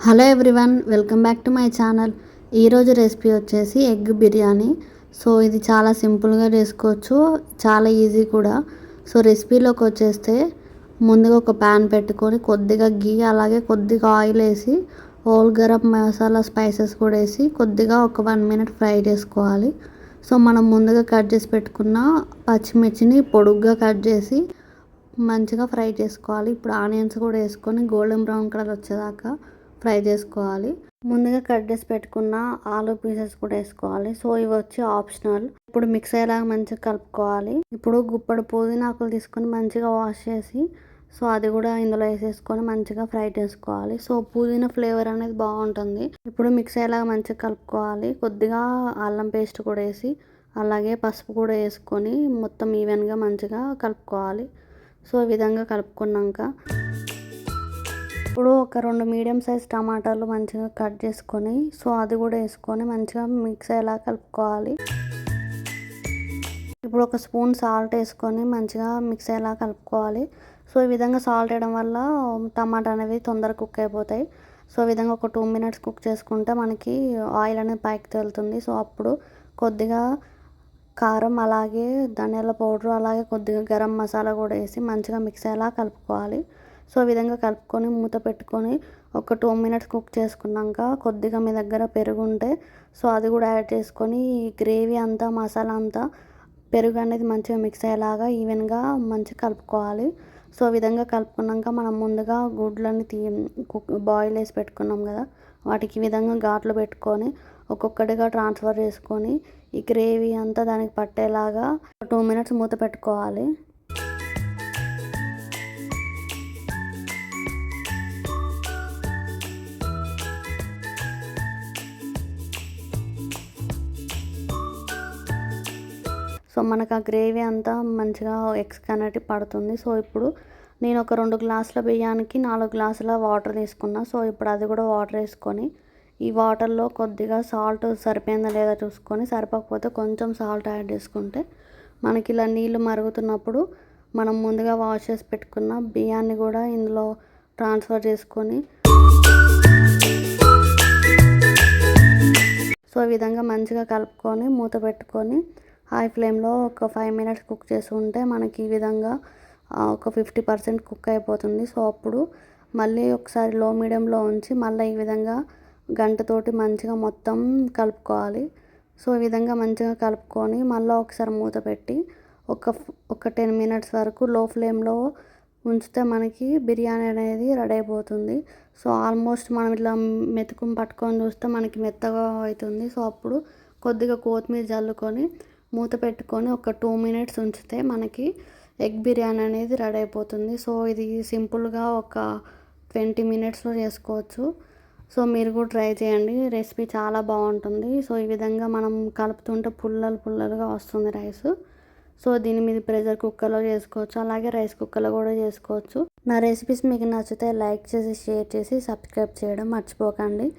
Hello everyone, welcome back to my channel. ఈరోజు recipe వచ్చేసి egg biryani. So ఇది చాలా సింపుల్గా చేసుకోవచ్చు, చాలా ఈజీ కూడా. సో రెసిపీలోకి వచ్చేస్తే ముందుగా ఒక ప్యాన్ పెట్టుకొని కొద్దిగా గీ అలాగే కొద్దిగా ఆయిల్ వేసి హోల్ గరం మసాలా స్పైసెస్ కూడా వేసి కొద్దిగా ఒక 1 minute ఫ్రై చేసుకోవాలి. సో మనం ముందుగా కట్ చేసి పెట్టుకున్న పచ్చిమిర్చిని పొడుగ్గా కట్ చేసి మంచిగా ఫ్రై చేసుకోవాలి. ఇప్పుడు ఆనియన్స్ కూడా వేసుకొని గోల్డెన్ బ్రౌన్ కలర్ వచ్చేదాకా ఫ్రై చేసుకోవాలి. ముందుగా కట్ చేసి పెట్టుకున్న ఆలు పీసెస్ కూడా వేసుకోవాలి. సో ఇవి వచ్చి ఆప్షనల్. ఇప్పుడు మిక్స్ అయ్యేలాగా మంచిగా కలుపుకోవాలి. ఇప్పుడు గుప్పడి పుదీనాకులు తీసుకొని మంచిగా వాష్ చేసి సో అది కూడా ఇందులో వేసేసుకొని మంచిగా ఫ్రై చేసుకోవాలి. సో పుదీనా ఫ్లేవర్ అనేది బాగుంటుంది. ఇప్పుడు మిక్స్ అయ్యేలాగా మంచిగా కలుపుకోవాలి. కొద్దిగా అల్లం పేస్ట్ కూడా వేసి అలాగే పసుపు కూడా వేసుకొని మొత్తం ఈవెన్గా మంచిగా కలుపుకోవాలి. సో ఈ విధంగా కలుపుకున్నాక ఇప్పుడు ఒక 2 మీడియం సైజ్ టమాటాలు మంచిగా కట్ చేసుకొని సో అది కూడా వేసుకొని మంచిగా మిక్స్ అయ్యేలా కలుపుకోవాలి. ఇప్పుడు ఒక స్పూన్ సాల్ట్ వేసుకొని మంచిగా మిక్స్ అయ్యేలా కలుపుకోవాలి. సో ఈ విధంగా సాల్ట్ వేయడం వల్ల టమాటా అనేవి తొందరగా కుక్ అయిపోతాయి. సో ఈ విధంగా ఒక 2 minutes కుక్ చేసుకుంటే మనకి ఆయిల్ అనేది పైకి తేలుతుంది. సో అప్పుడు కొద్దిగా కారం అలాగే ధనియాల పౌడర్ అలాగే కొద్దిగా గరం మసాలా కూడా వేసి మంచిగా మిక్స్ అయ్యేలా కలుపుకోవాలి. సో ఈ విధంగా కలుపుకొని మూత పెట్టుకొని ఒక 2 minutes కుక్ చేసుకున్నాక కొద్దిగా మీ దగ్గర పెరుగు ఉంటే సో అది కూడా యాడ్ చేసుకొని ఈ గ్రేవీ అంతా మసాలా అంతా పెరుగు అనేది మంచిగా మిక్స్ అయ్యేలాగా ఈవెన్గా మంచిగా కలుపుకోవాలి. సో ఈ విధంగా కలుపుకున్నాక మనం ముందుగా గుడ్లని బాయిల్ వేసి పెట్టుకున్నాం కదా, వాటికి ఈ విధంగా ఘాట్లు పెట్టుకొని ఒక్కొక్కటిగా ట్రాన్స్ఫర్ చేసుకొని ఈ గ్రేవీ అంతా దానికి పట్టేలాగా 2 minutes మూత పెట్టుకోవాలి. సో మనకు ఆ గ్రేవీ అంతా మంచిగా ఎగ్స్ అనేవి పడుతుంది. సో ఇప్పుడు నేను ఒక 2 గ్లాసుల బియ్యానికి 4 గ్లాసుల వాటర్ తీసుకున్నా. సో ఇప్పుడు అది కూడా వాటర్ వేసుకొని ఈ వాటర్లో కొద్దిగా సాల్ట్ సరిపోయిందా లేదా చూసుకొని సరిపోకపోతే కొంచెం సాల్ట్ యాడ్ చేసుకుంటే మనకి ఇలా నీళ్ళు మరుగుతున్నప్పుడు మనం ముందుగా వాష్ చేసి పెట్టుకున్న బియ్యాన్ని కూడా ఇందులో ట్రాన్స్ఫర్ చేసుకొని సో ఈ విధంగా మంచిగా కలుపుకొని మూత పెట్టుకొని హై ఫ్లేమ్లో ఒక 5 minutes కుక్ చేసుకుంటే మనకి ఈ విధంగా ఒక 50% కుక్ అయిపోతుంది. సో అప్పుడు మళ్ళీ ఒకసారి లో మీడియంలో ఉంచి మళ్ళీ ఈ విధంగా గంటతోటి మంచిగా మొత్తం కలుపుకోవాలి. సో ఈ విధంగా మంచిగా కలుపుకొని మళ్ళీ ఒకసారి మూత పెట్టి ఒక 10 minutes వరకు లో ఫ్లేమ్లో ఉంచితే మనకి బిర్యానీ అనేది రెడీ అయిపోతుంది. సో ఆల్మోస్ట్ మనం ఇట్లా మెతుకుని పట్టుకొని చూస్తే మనకి మెత్తగా అవుతుంది. సో అప్పుడు కొద్దిగా కొత్తిమీర జల్లుకొని మూత పెట్టుకొని ఒక 2 minutes ఉంచితే మనకి ఎగ్ బిర్యానీ అనేది రెడీ అయిపోతుంది. సో ఇది సింపుల్గా ఒక 20 minutesలో చేసుకోవచ్చు. సో మీరు కూడా ట్రై చేయండి, రెసిపీ చాలా బాగుంటుంది. సో ఈ విధంగా మనం కలుపుతుంటే పుల్లలుగా వస్తుంది రైస్. సో దీని మీద ప్రెషర్ కుక్కర్లో చేసుకోవచ్చు, అలాగే రైస్ కుక్కర్లో కూడా చేసుకోవచ్చు. నా రెసిపీస్ మీకు నచ్చితే లైక్ చేసి షేర్ చేసి సబ్స్క్రైబ్ చేయడం మర్చిపోకండి.